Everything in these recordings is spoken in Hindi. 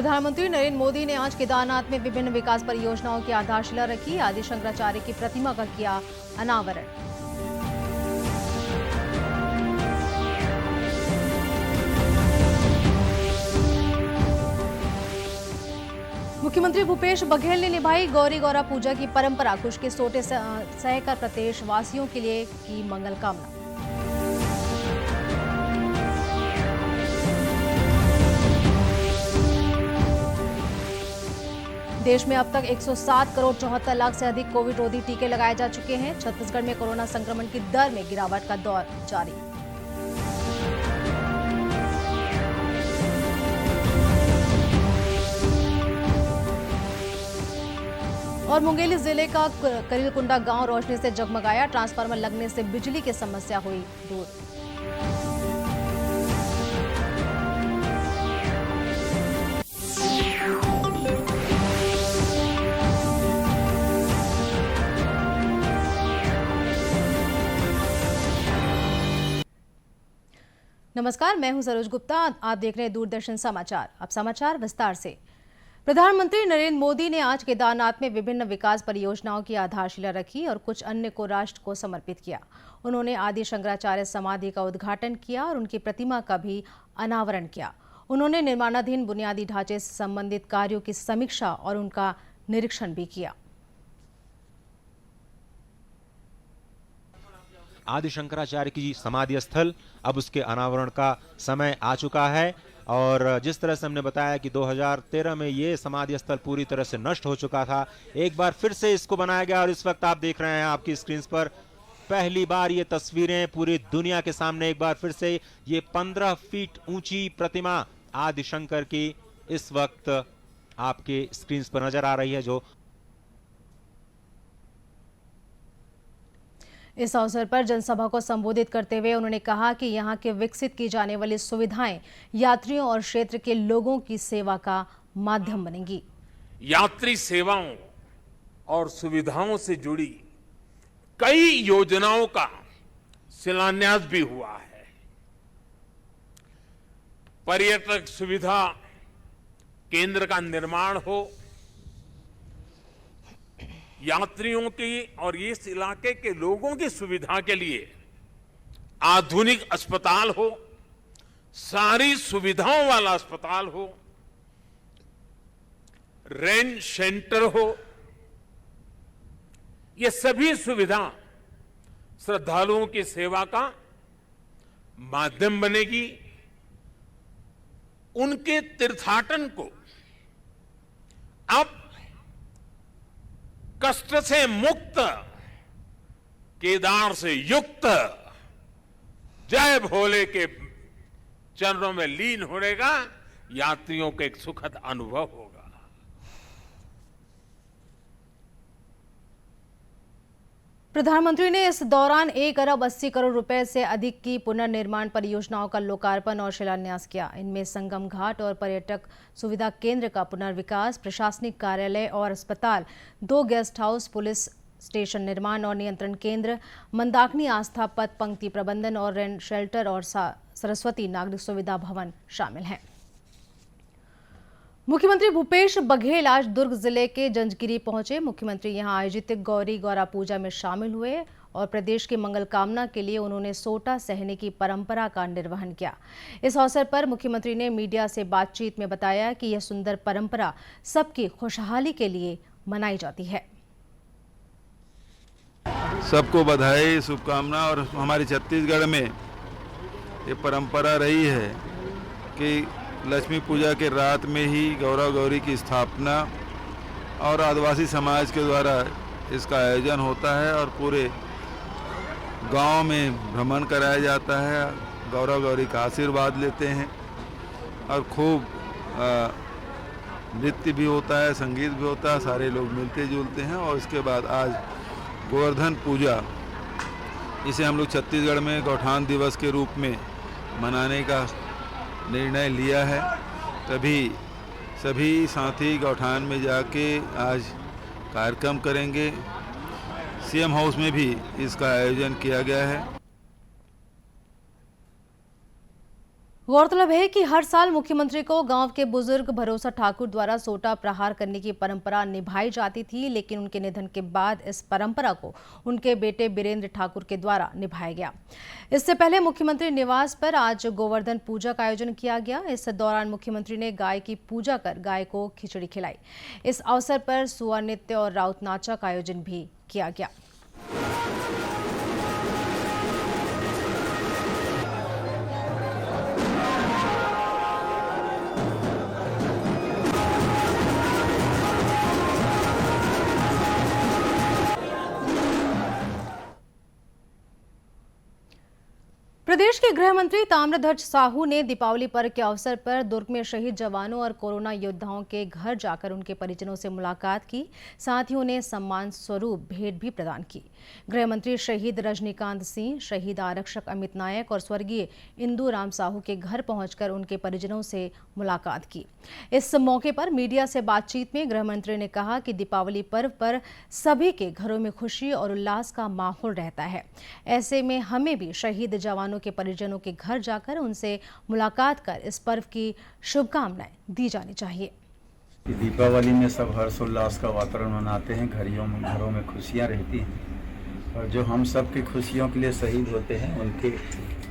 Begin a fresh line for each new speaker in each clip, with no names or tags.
प्रधानमंत्री नरेंद्र मोदी ने आज केदारनाथ में विभिन्न विकास परियोजनाओं की आधारशिला रखी। आदि शंकराचार्य की प्रतिमा का किया अनावरण। मुख्यमंत्री भूपेश बघेल ने निभाई गौरी गौरा पूजा की परंपरा। खुश के सोटे सहकर प्रदेश वासियों के लिए की मंगल कामना। देश में अब तक 107 करोड़ 74 लाख से अधिक कोविड रोधी टीके लगाए जा चुके हैं। छत्तीसगढ़ में कोरोना संक्रमण की दर में गिरावट का दौर जारी। और मुंगेली जिले का करीलकुंडा गांव रोशनी से जगमगाया। ट्रांसफार्मर लगने से बिजली की समस्या हुई दूर। नमस्कार, मैं हूं सरोज गुप्ता। आप देख रहे हैं दूरदर्शन समाचार। अब समाचार विस्तार से। प्रधानमंत्री नरेंद्र मोदी ने आज केदारनाथ में विभिन्न विकास परियोजनाओं की आधारशिला रखी और कुछ अन्य को राष्ट्र को समर्पित किया। उन्होंने आदि शंकराचार्य समाधि का उद्घाटन किया और उनकी प्रतिमा का भी अनावरण किया। उन्होंने निर्माणाधीन बुनियादी ढांचे से संबंधित कार्यों की समीक्षा और उनका निरीक्षण भी किया।
आदि शंकराचार्य की समाधि स्थल अब उसके अनावरण का समय आ चुका है और जिस तरह से हमने बताया कि 2013 में ये समाधि स्थल पूरी तरह से नष्ट हो चुका था, एक बार फिर से इसको बनाया गया और इस वक्त आप देख रहे हैं आपकी स्क्रीन पर पहली बार ये तस्वीरें पूरी दुनिया के सामने एक बार फिर से ये 15 फीट ऊंची प्रतिमा आदि शंकर की इस वक्त आपके स्क्रीन पर नजर आ रही है। जो
इस अवसर पर जनसभा को संबोधित करते हुए उन्होंने कहा कि यहां के विकसित की जाने वाली सुविधाएं यात्रियों और क्षेत्र के लोगों की सेवा का माध्यम बनेंगी।
यात्री सेवाओं और सुविधाओं से जुड़ी कई योजनाओं का शिलान्यास भी हुआ है। पर्यटक सुविधा केंद्र का निर्माण हो, यात्रियों की और इस इलाके के लोगों की सुविधा के लिए आधुनिक अस्पताल हो, सारी सुविधाओं वाला अस्पताल हो, रेंज सेंटर हो, ये सभी सुविधा श्रद्धालुओं की सेवा का माध्यम बनेगी। उनके तीर्थाटन को अब कष्ट से मुक्त, केदार से युक्त, जय भोले के चरणों में लीन होने का यात्रियों को एक सुखद अनुभव होगा।
प्रधानमंत्री ने इस दौरान 1 अरब 80 करोड़ रुपए से अधिक की पुनर्निर्माण परियोजनाओं का लोकार्पण और शिलान्यास किया। इनमें संगम घाट और पर्यटक सुविधा केंद्र का पुनर्विकास, प्रशासनिक कार्यालय और अस्पताल, 2 गेस्ट हाउस, पुलिस स्टेशन निर्माण और नियंत्रण केंद्र, मंदाकिनी आस्था पथ पंक्ति प्रबंधन और रेंट शेल्टर और सरस्वती नागरिक सुविधा भवन शामिल हैं। मुख्यमंत्री भूपेश बघेल आज दुर्ग जिले के जंजगिरी पहुंचे। मुख्यमंत्री यहां आयोजित गौरी गौरा पूजा में शामिल हुए और प्रदेश की मंगल कामना के लिए उन्होंने सोटा सहने की परंपरा का निर्वहन किया। इस अवसर पर मुख्यमंत्री ने मीडिया से बातचीत में बताया कि यह सुंदर परंपरा सबकी खुशहाली के लिए मनाई जाती है।
सबको बधाई, शुभकामना। और हमारे छत्तीसगढ़ में ये परंपरा रही है कि लक्ष्मी पूजा के रात में ही गौरा गौरी की स्थापना और आदिवासी समाज के द्वारा इसका आयोजन होता है और पूरे गांव में भ्रमण कराया जाता है। गौरा गौरी का आशीर्वाद लेते हैं और खूब नृत्य भी होता है, संगीत भी होता है, सारे लोग मिलते जुलते हैं। और इसके बाद आज गोवर्धन पूजा, इसे हम लोग छत्तीसगढ़ में गौठान दिवस के रूप में मनाने का निर्णय लिया है। तभी सभी साथी गौठान में जाके आज कार्यक्रम करेंगे। सीएम हाउस में भी इसका आयोजन किया गया है।
गौरतलब है कि हर साल मुख्यमंत्री को गांव के बुजुर्ग भरोसा ठाकुर द्वारा सोटा प्रहार करने की परंपरा निभाई जाती थी, लेकिन उनके निधन के बाद इस परंपरा को उनके बेटे बीरेंद्र ठाकुर के द्वारा निभाया गया। इससे पहले मुख्यमंत्री निवास पर आज गोवर्धन पूजा का आयोजन किया गया। इस दौरान मुख्यमंत्री ने गाय की पूजा कर गाय को खिचड़ी खिलाई। इस अवसर पर सुआ नृत्य और राउत नाचा का आयोजन भी किया गया। प्रदेश के गृह मंत्री ताम्रध्वज साहू ने दीपावली पर्व के अवसर पर दुर्ग में शहीद जवानों और कोरोना योद्धाओं के घर जाकर उनके परिजनों से मुलाकात की। साथ ही उन्हें सम्मान स्वरूप भेंट भी प्रदान की। गृह मंत्री शहीद रजनीकांत सिंह, शहीद आरक्षक अमित नायक और स्वर्गीय इंदू राम साहू के घर पहुंचकर उनके परिजनों से मुलाकात की। इस मौके पर मीडिया से बातचीत में गृह मंत्री ने कहा कि दीपावली पर्व पर सभी के घरों में खुशी और उल्लास का माहौल रहता है। ऐसे में हमें भी शहीद जवानों के परिजनों के घर जाकर उनसे मुलाकात कर इस पर्व की शुभकामनाएं दी जानी चाहिए।
दीपावली में सब हर्षोल्लास का वातावरण मनाते हैं, घरों में खुशियां रहती हैं और जो हम सब की खुशियों के लिए शहीद होते हैं उनके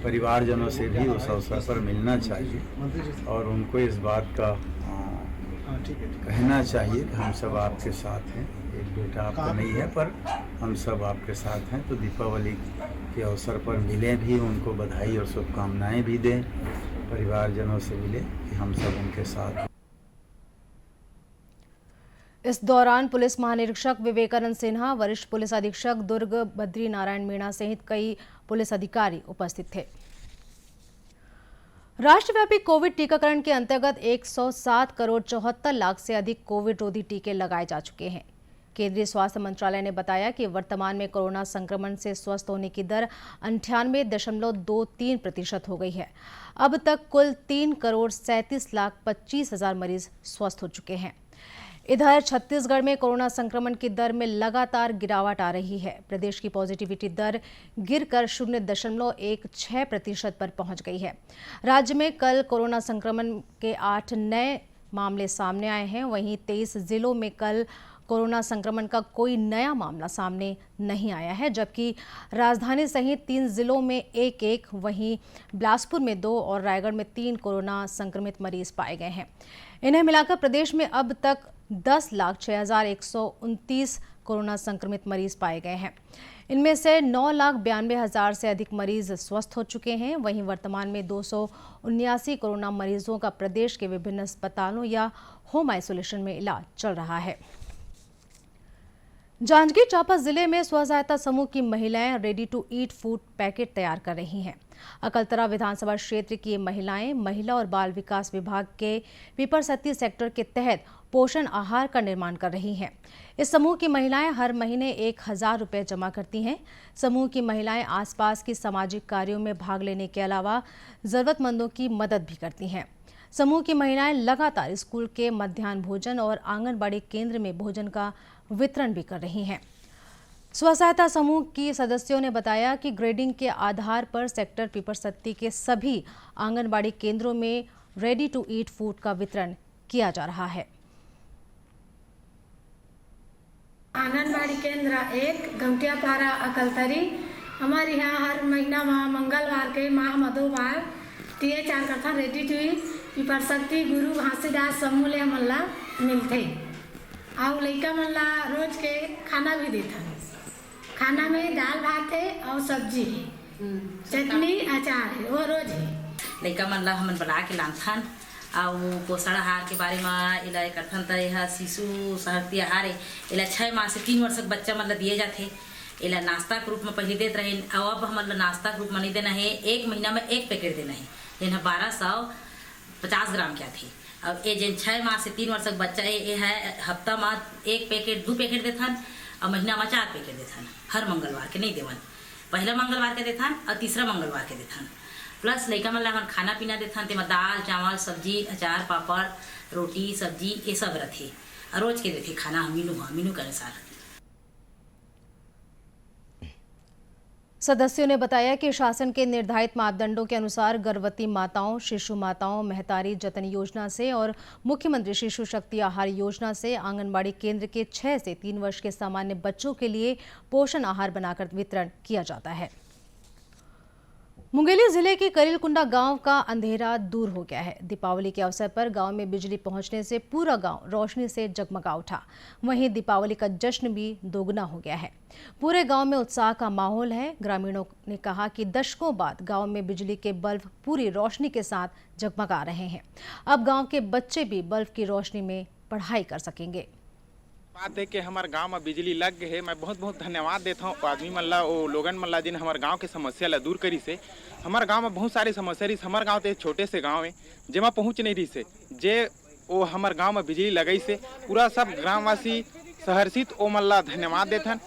परिवारजनों से भी उस अवसर पर मिलना चाहिए और उनको इस बात का कहना चाहिए कि हम सब आपके साथ हैं। एक बेटा आपका नहीं है पर हम सब आपके साथ हैं। तो दीपावली के अवसर पर मिलें भी, उनको बधाई और शुभकामनाएं भी दें, परिवारजनों से मिले कि हम सब उनके साथ हैं।
इस दौरान पुलिस महानिरीक्षक विवेकानंद सिन्हा, वरिष्ठ पुलिस अधीक्षक दुर्ग बद्री नारायण मीणा सहित कई पुलिस अधिकारी उपस्थित थे। राष्ट्रव्यापी कोविड टीकाकरण के अंतर्गत 107 करोड़ 74 लाख से अधिक कोविड रोधी टीके लगाए जा चुके हैं। केंद्रीय स्वास्थ्य मंत्रालय ने बताया कि वर्तमान में कोरोना संक्रमण से स्वस्थ होने की दर 98.23% हो गई है। अब तक कुल 3 करोड़ 37 लाख 25 हजार मरीज स्वस्थ हो चुके हैं। इधर छत्तीसगढ़ में कोरोना संक्रमण की दर में लगातार गिरावट आ रही है। प्रदेश की पॉजिटिविटी दर गिरकर 0.16% पर पहुंच गई है। राज्य में कल कोरोना संक्रमण के 8 नए मामले सामने आए हैं। वहीं 23 जिलों में कल कोरोना संक्रमण का कोई नया मामला सामने नहीं आया है, जबकि राजधानी सहित 3 जिलों में 1-1, वहीं बिलासपुर में 2 और रायगढ़ में 3 कोरोना संक्रमित मरीज पाए गए हैं। इन्हें मिलाकर प्रदेश में अब तक 10,06,129 कोरोना संक्रमित मरीज पाए गए हैं। इनमें से 9,92,000 से अधिक मरीज स्वस्थ हो चुके हैं। वहीं वर्तमान में 279 कोरोना मरीजों का प्रदेश के विभिन्न अस्पतालों या होम आइसोलेशन में इलाज चल रहा है। जांजगीर चांपा जिले में स्व सहायता समूह की महिलाएं ready to eat food packet तैयार कर रही हैं। अकलतरा विधानसभा क्षेत्र की ये महिलाएं महिला और बाल विकास विभाग के पीपरसत्ती सेक्टर के तहत पोषण आहार का निर्माण कर रही हैं। इस समूह की महिलाएं हर महीने 1,000 रुपये जमा करती हैं। समूह की महिलाएं आसपास की सामाजिक कार्यों में भाग लेने के अलावा जरूरतमंदों की मदद भी करती हैं। समूह की महिलाएं लगातार स्कूल के मध्याह्न भोजन और आंगनबाड़ी केंद्र में भोजन का वितरण भी कर रही हैं। स्व सहायता समूह की सदस्यों ने बताया कि ग्रेडिंग के आधार पर सेक्टर पीपरसत्ती के सभी आंगनबाड़ी केंद्रों में रेडी टू ईट फूड का वितरण किया जा रहा है।
आंगनबाड़ी केंद्र 1 गमटियापारा अकलतरी हमारे यहाँ हर महीना मंगलवार के माह मधुवार टीए 4 करता रेडी टू ईट पीपरसत्ती गुरु घासीदास समूह ले हमला मिलते और लड़का मल्ला रोज के खाना भी देता। खाना में दाल भात है और सब्जी है, चटनी अचार है, वो रोज है।
लड़का मल्ला हमन बना के लाथन और पोषण आहार के बारे में इला करथन त यह शिशु शक्ति आहार है। इला 6 माह से 3 वर्ष तक बच्चा मतलब दिए जाते। इला नाश्ता के रूप में पहले देते रहे और अब हम नाश्ता के रूप में नहीं देना है। 1 महीना में 1 पैकेट देना है। जिन्हें 1250 ग्राम क्या थी। अब ये जिन 6 माह से 3 वर्ष तक बच्चा ये है हफ्ता में 1 पैकेट 2 पैकेट देथन और महीना में 4 पैकेट देथन। हर मंगलवार के नहीं देवन, पहला मंगलवार के देथन और तीसरा मंगलवार के देथन। प्लस लड़का मन ला खाना पीना देथन तेमा दाल चावल सब्जी अचार पापड़ रोटी सब्जी ये सब रथे और रोज के देथे खाना मीनू के अनुसार।
सदस्यों ने बताया कि शासन के निर्धारित मापदंडों के अनुसार गर्भवती माताओं, शिशु माताओं, महतारी जतन योजना से और मुख्यमंत्री शिशु शक्ति आहार योजना से आंगनबाड़ी केंद्र के 6 से 3 वर्ष के सामान्य बच्चों के लिए पोषण आहार बनाकर वितरण किया जाता है। मुंगेली जिले के करीलकुंडा गांव का अंधेरा दूर हो गया है। दीपावली के अवसर पर गांव में बिजली पहुंचने से पूरा गांव रोशनी से जगमगा उठा। वहीं दीपावली का जश्न भी दोगुना हो गया है। पूरे गांव में उत्साह का माहौल है। ग्रामीणों ने कहा कि दशकों बाद गांव में बिजली के बल्ब पूरी रोशनी के साथ जगमगा रहे हैं। अब गांव के बच्चे भी बल्ब की रोशनी में पढ़ाई कर सकेंगे।
बात है कि हमारे गांव में बिजली लग गए है। मैं बहुत बहुत धन्यवाद देता हूँ आदमी मल्ला वो लोगन मल्ला जिन हमारे गांव के समस्या ला दूर करी से। हमारे गांव में बहुत सारी समस्या रही। हमारे गांव तो एक छोटे से गांव है जेमा पहुँच नहीं रही से जे वो हमारे गांव में बिजली लगई से पूरा सब ग्रामवासी सहर्षित ओ मल्ला धन्यवाद देथन।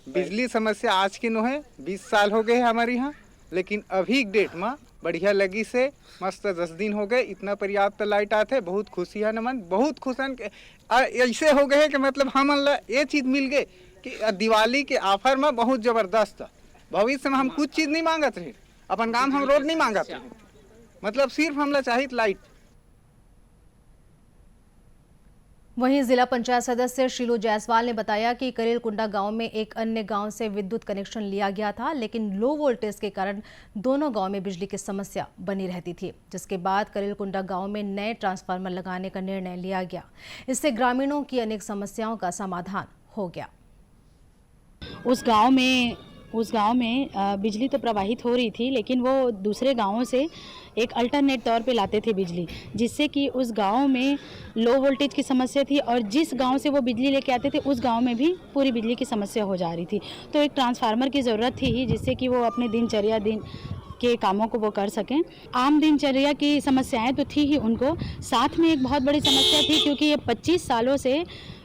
बिजली समस्या आज की नो है, 20 साल हो गए हमारे यहाँ, लेकिन अभी डेट में बढ़िया लगी से मस्त 10 दिन हो गए। इतना पर्याप्त लाइट आते, बहुत खुशी है नमन, बहुत खुशन ऐसे हो गए कि मतलब हम ये चीज़ मिल गए कि दिवाली के ऑफर में बहुत ज़बरदस्त। भविष्य में हम कुछ चीज़ नहीं मांगत रहे, अपन गांव हम रोड नहीं मांगत रहे, मतलब सिर्फ हमला चाहिए लाइट।
वहीं जिला पंचायत सदस्य शीलू जायसवाल ने बताया कि करेलकुंडा गांव में एक अन्य गांव से विद्युत कनेक्शन लिया गया था, लेकिन लो वोल्टेज के कारण दोनों गांव में बिजली की समस्या बनी रहती थी, जिसके बाद करेलकुंडा गांव में नए ट्रांसफार्मर लगाने का निर्णय लिया गया। इससे ग्रामीणों की अनेक समस्याओं का समाधान हो गया।
उस गांव में बिजली तो प्रवाहित हो रही थी, लेकिन वो दूसरे गांवों से एक अल्टरनेट तौर पे लाते थे बिजली, जिससे कि उस गांव में लो वोल्टेज की समस्या थी और जिस गांव से वो बिजली लेके आते थे उस गांव में भी पूरी बिजली की समस्या हो जा रही थी। तो एक ट्रांसफार्मर की ज़रूरत थी ही, जिससे कि वो अपने दिनचर्या के कामों को वो कर सकें। आम दिनचर्या की समस्याएं तो थी ही उनको, साथ में एक बहुत बड़ी समस्या थी क्योंकि ये 25 सालों से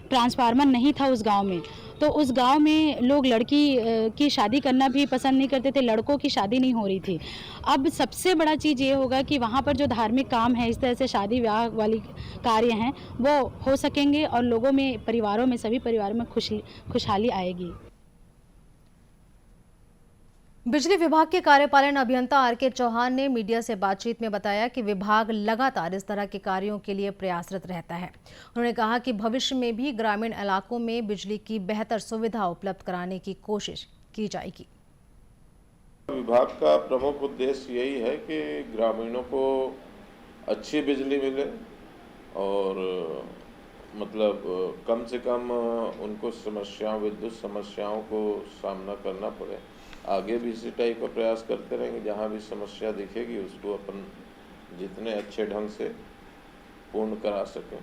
ट्रांसफार्मर नहीं था उस गांव में। तो उस गांव में लोग लड़की की शादी करना भी पसंद नहीं करते थे, लड़कों की शादी नहीं हो रही थी। अब सबसे बड़ा चीज़ ये होगा कि वहाँ पर जो धार्मिक काम है, इस तरह से शादी ब्याह वाली कार्य हैं, वो हो सकेंगे और लोगों में, परिवारों में, सभी परिवारों में खुशहाली आएगी।
बिजली विभाग के कार्यपालन अभियंता आर.के. चौहान ने मीडिया से बातचीत में बताया कि विभाग लगातार इस तरह के कार्यों के लिए प्रयासरत रहता है। उन्होंने कहा कि भविष्य में भी ग्रामीण इलाकों में बिजली की बेहतर सुविधा उपलब्ध कराने की कोशिश की जाएगी।
विभाग का प्रमुख उद्देश्य यही है कि ग्रामीणों को अच्छी बिजली मिले और मतलब कम से कम उनको विद्युत समस्याओं को सामना करना पड़े। आगे भी इसी टाइप का प्रयास करते रहेंगे। जहाँ भी समस्या दिखेगी उसको अपन जितने अच्छे ढंग से पूर्ण करा सकें।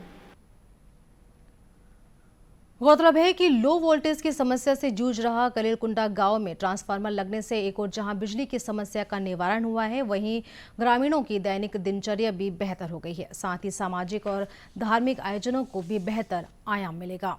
गौरतलब है कि लो वोल्टेज की समस्या से जूझ रहा करेलकुंडा गांव में ट्रांसफार्मर लगने से एक और जहां बिजली की समस्या का निवारण हुआ है, वहीं ग्रामीणों की दैनिक दिनचर्या भी बेहतर हो गई है। साथ ही सामाजिक और धार्मिक आयोजनों को भी बेहतर आयाम मिलेगा।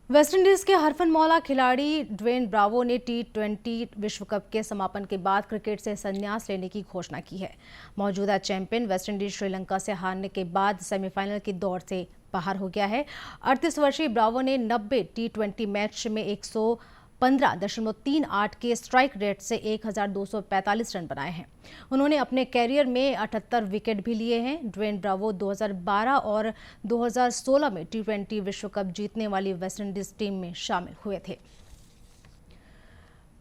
वेस्टइंडीज के हरफनमौला खिलाड़ी ड्वेन ब्रावो ने T20 विश्व कप के समापन के बाद क्रिकेट से संन्यास लेने की घोषणा की है। मौजूदा चैंपियन वेस्टइंडीज श्रीलंका से हारने के बाद सेमीफाइनल की दौड़ से बाहर हो गया है। 38 वर्षीय ब्रावो ने 90 T20 मैच में 115.38 के स्ट्राइक रेट से 1245 रन बनाए हैं। उन्होंने अपने कैरियर में 78 विकेट भी लिए हैं। ड्वेन ब्रावो 2012 और 2016 में T20 विश्व कप जीतने वाली वेस्टइंडीज टीम में शामिल हुए थे।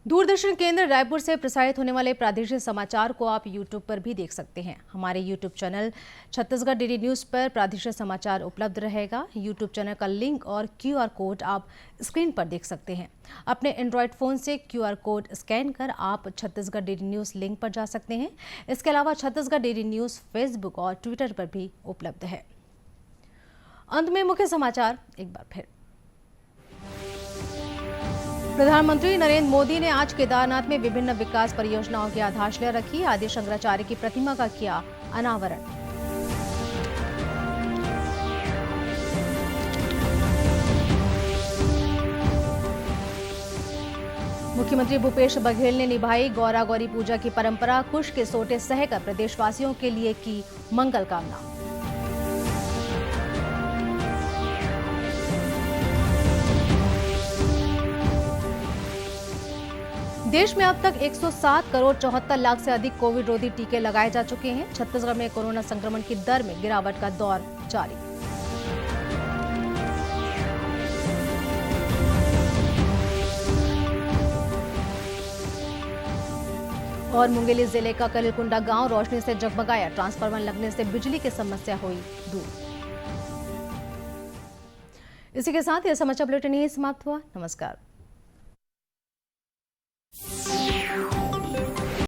दूरदर्शन केंद्र रायपुर से प्रसारित होने वाले प्रादेशिक समाचार को आप YouTube पर भी देख सकते हैं। हमारे YouTube channel Chhattisgarh DD news पर प्रादेशिक समाचार उपलब्ध रहेगा। YouTube चैनल का लिंक और QR कोड आप स्क्रीन पर देख सकते हैं। अपने एंड्रॉयड फ़ोन से QR कोड स्कैन कर आप छत्तीसगढ़ DD न्यूज़ लिंक पर जा सकते हैं। इसके अलावा छत्तीसगढ़ DD न्यूज़ फेसबुक और ट्विटर पर भी उपलब्ध है। अंत में मुख्य समाचार एक बार फिर। प्रधानमंत्री नरेंद्र मोदी ने आज केदारनाथ में विभिन्न विकास परियोजनाओं की आधारशिला रखी। आदि शंकराचार्य की प्रतिमा का किया अनावरण। मुख्यमंत्री भूपेश बघेल ने निभाई गौरा गौरी पूजा की परंपरा। कुश के सोटे सहकर प्रदेशवासियों के लिए की मंगल कामना। देश में अब तक 107 करोड़ 74 लाख से अधिक कोविड रोधी टीके लगाए जा चुके हैं। छत्तीसगढ़ में कोरोना संक्रमण की दर में गिरावट का दौर जारी। और मुंगेली जिले का कलिलकुंडा गांव रोशनी से जगमगाया। ट्रांसफार्मर लगने से बिजली की समस्या हुई दूर। इसी के साथ यह समाचार बुलेटिन यहीं समाप्त हुआ। नमस्कार।